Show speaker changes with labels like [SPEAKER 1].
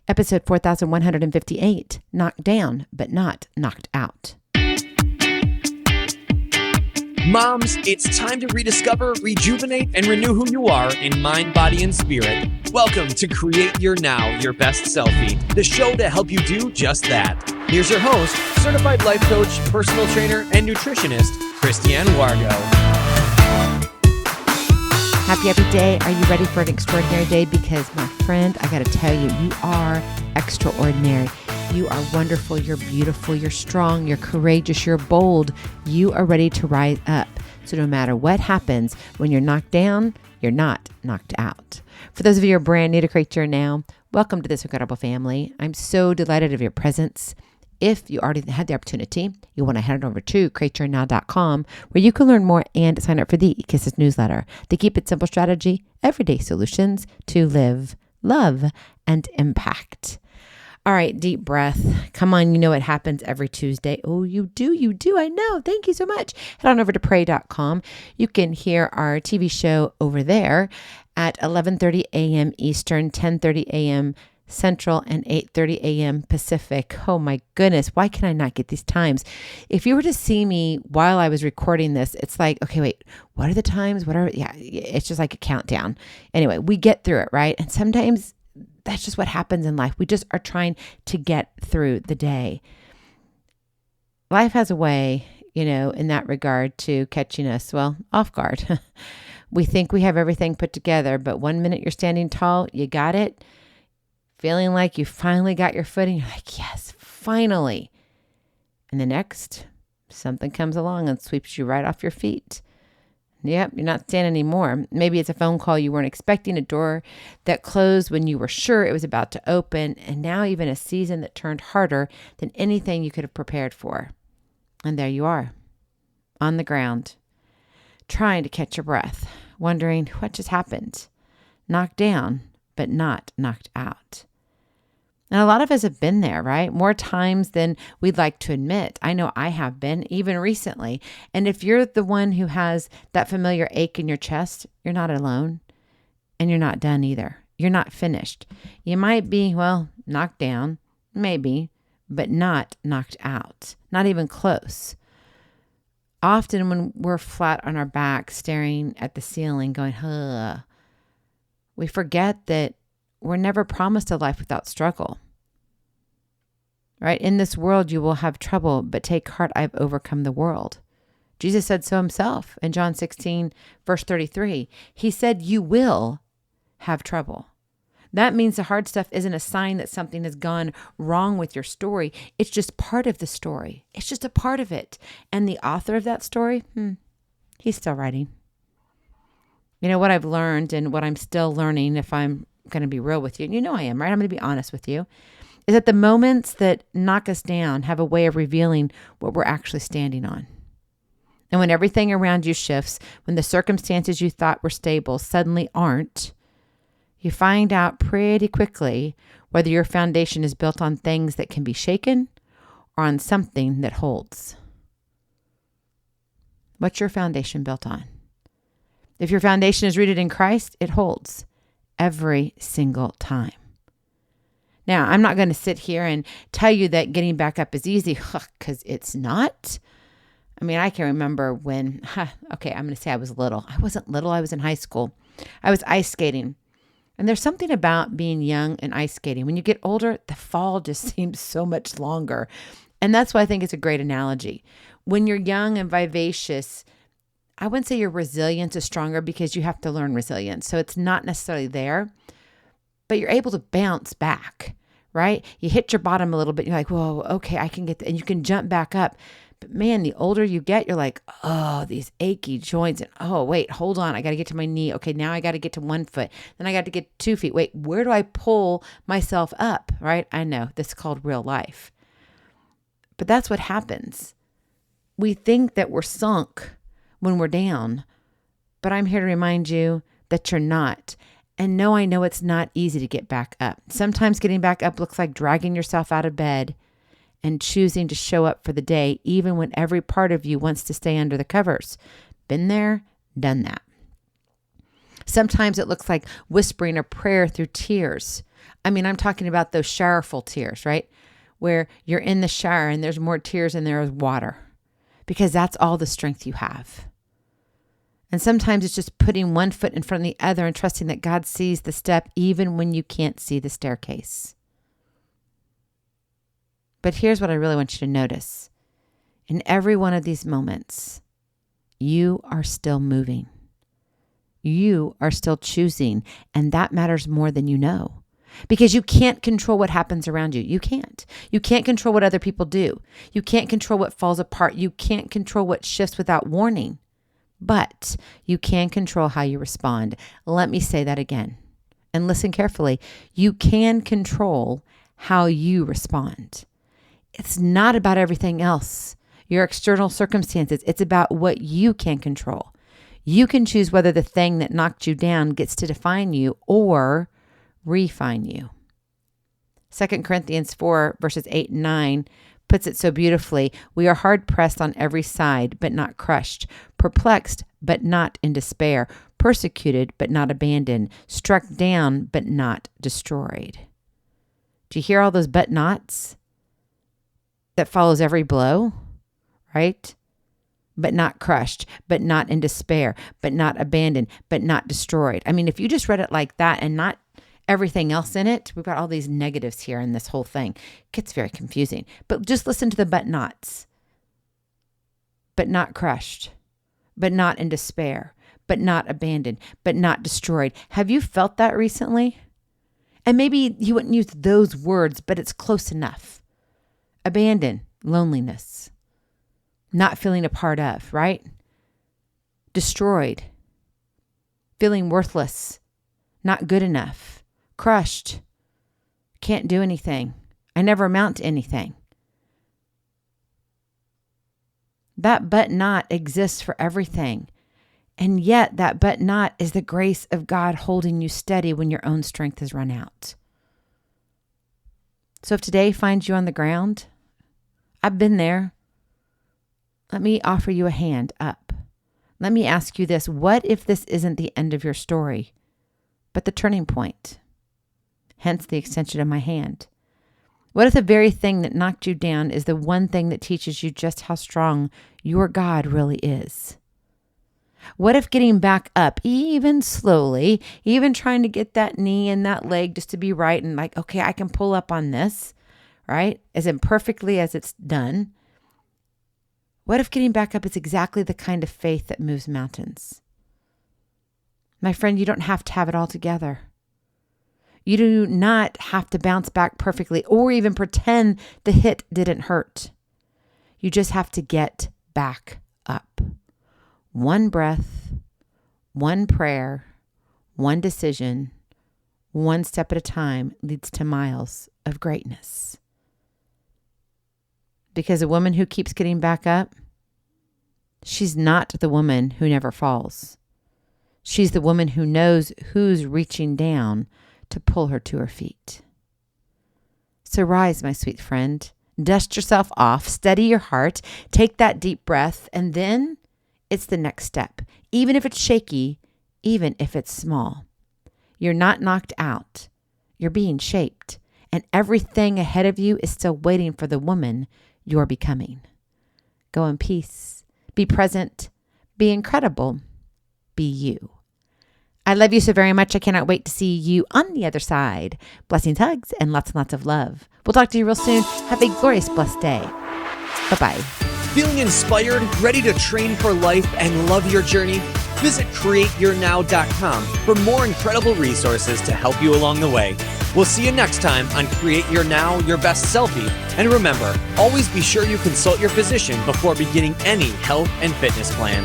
[SPEAKER 1] Episode 4158, Knocked Down, but Not Knocked Out.
[SPEAKER 2] Moms, it's time to rediscover, rejuvenate, and renew who you are in mind, body, and spirit. Welcome to Create Your Now, Your Best Selfie, the show to help you do just that. Here's your host, certified life coach, personal trainer, and nutritionist, Christiane Wargo.
[SPEAKER 1] Happy day. Are you ready for an extraordinary day? Because my friend, I got to tell you, you are extraordinary. You are wonderful. You're beautiful. You're strong. You're courageous. You're bold. You are ready to rise up. So no matter what happens, when you're knocked down, you're not knocked out. For those of you who are brand new to Create Your Now, welcome to this incredible family. I'm so delighted of your presence. If you already had the opportunity, you want to head over to createyournow.com where you can learn more and sign up for the eKisses newsletter, the Keep It Simple strategy, everyday solutions to live, love, and impact. All right, deep breath. Come on, you know it happens every Tuesday. Oh, you do. I know. Thank you so much. Head on over to pray.com. You can hear our TV show over there at 11:30 a.m. Eastern, 10:30 a.m. Central, and 8:30 a.m. Pacific. Oh my goodness, why can I not get these times? If you were to see me while I was recording this, it's like, okay, wait, what are the times? It's just like a countdown. Anyway, we get through it, right? And sometimes that's just what happens in life. We just are trying to get through the day. Life has a way, in that regard to catching us, off guard. We think we have everything put together, but one minute you're standing tall, you got it. Feeling like you finally got your footing, you're like, yes, finally. And the next, something comes along and sweeps you right off your feet. Yep, you're not standing anymore. Maybe it's a phone call you weren't expecting, a door that closed when you were sure it was about to open, and now even a season that turned harder than anything you could have prepared for. And there you are, on the ground, trying to catch your breath, wondering what just happened. Knocked down, but not knocked out. And a lot of us have been there, right? More times than we'd like to admit. I know I have been, even recently. And if you're the one who has that familiar ache in your chest, you're not alone. And you're not done either. You're not finished. You might be, knocked down, maybe, but not knocked out. Not even close. Often when we're flat on our back, staring at the ceiling, going, we forget that we're never promised a life without struggle. Right? In this world, you will have trouble, but take heart, I've overcome the world. Jesus said so himself in John 16, verse 33. He said, you will have trouble. That means the hard stuff isn't a sign that something has gone wrong with your story. It's just part of the story. It's just a part of it. And the author of that story, he's still writing. You know what I've learned and what I'm still learning, if I'm going to be real with you, and you know I am, right? I'm going to be honest with you, is that the moments that knock us down have a way of revealing what we're actually standing on. And when everything around you shifts, when the circumstances you thought were stable suddenly aren't, you find out pretty quickly whether your foundation is built on things that can be shaken or on something that holds. What's your foundation built on? If your foundation is rooted in Christ, it holds every single time. Now, I'm not going to sit here and tell you that getting back up is easy, because it's not. I mean, I can remember when, I'm going to say I was little. I wasn't little. I was in high school. I was ice skating. And there's something about being young and ice skating. When you get older, the fall just seems so much longer. And that's why I think it's a great analogy. When you're young and vivacious, I wouldn't say your resilience is stronger because you have to learn resilience. So it's not necessarily there, but you're able to bounce back, right? You hit your bottom a little bit. You're like, whoa, okay, I can get and you can jump back up. But man, the older you get, you're like, oh, these achy joints. And oh, wait, hold on. I got to get to my knee. Okay, now I got to get to 1 foot. Then I got to get 2 feet. Wait, where do I pull myself up, right? I know this is called real life. But that's what happens. We think that we're sunk when we're down, but I'm here to remind you that you're not. And no, I know it's not easy to get back up. Sometimes getting back up looks like dragging yourself out of bed and choosing to show up for the day, even when every part of you wants to stay under the covers. Been there, done that. Sometimes it looks like whispering a prayer through tears I mean, I'm talking about those showerful tears, right? Where you're in the shower and there's more tears than there is water, because that's all the strength you have. And sometimes it's just putting one foot in front of the other and trusting that God sees the step even when you can't see the staircase. But here's what I really want you to notice. In every one of these moments, you are still moving. You are still choosing, and that matters more than you know. Because you can't control what happens around you. You can't. You can't control what other people do. You can't control what falls apart. You can't control what shifts without warning. But you can control how you respond. Let me say that again. And listen carefully. You can control how you respond. It's not about everything else, your external circumstances. It's about what you can control. You can choose whether the thing that knocked you down gets to define you or refine you. 2 Corinthians 4 verses 8 and 9 puts it so beautifully. We are hard pressed on every side, but not crushed, perplexed, but not in despair, persecuted, but not abandoned, struck down, but not destroyed. Do you hear all those but nots that follows every blow, right? But not crushed, but not in despair, but not abandoned, but not destroyed. I mean, if you just read it like that and not everything else in it, we've got all these negatives here in this whole thing. It gets very confusing. But just listen to the but nots. But not crushed, but not in despair, but not abandoned, but not destroyed. Have you felt that recently? And maybe you wouldn't use those words, but it's close enough. Abandon, loneliness, not feeling a part of, right? Destroyed, feeling worthless, not good enough, crushed, can't do anything. I never amount to anything. That but not exists for everything. And yet that but not is the grace of God holding you steady when your own strength has run out. So if today finds you on the ground, I've been there. Let me offer you a hand up. Let me ask you this. What if this isn't the end of your story, but the turning point? Hence the extension of my hand. What if the very thing that knocked you down is the one thing that teaches you just how strong your God really is? What if getting back up, even slowly, even trying to get that knee and that leg just to be right and like, okay, I can pull up on this, right? As imperfectly as it's done. What if getting back up is exactly the kind of faith that moves mountains? My friend, you don't have to have it all together. You do not have to bounce back perfectly or even pretend the hit didn't hurt. You just have to get back up. One breath, one prayer, one decision, one step at a time leads to miles of greatness. Because a woman who keeps getting back up, she's not the woman who never falls. She's the woman who knows who's reaching down to pull her to her feet. So rise, my sweet friend. Dust yourself off, steady your heart, take that deep breath, and then it's the next step. Even if it's shaky, even if it's small. You're not knocked out. You're being shaped, and everything ahead of you is still waiting for the woman you're becoming. Go in peace. Be present. Be incredible. Be you. I love you so very much. I cannot wait to see you on the other side. Blessings, hugs, and lots of love. We'll talk to you real soon. Have a glorious, blessed day. Bye-bye.
[SPEAKER 2] Feeling inspired, ready to train for life, and love your journey? Visit CreateYourNow.com for more incredible resources to help you along the way. We'll see you next time on Create Your Now, Your Best Selfie. And remember, always be sure you consult your physician before beginning any health and fitness plan.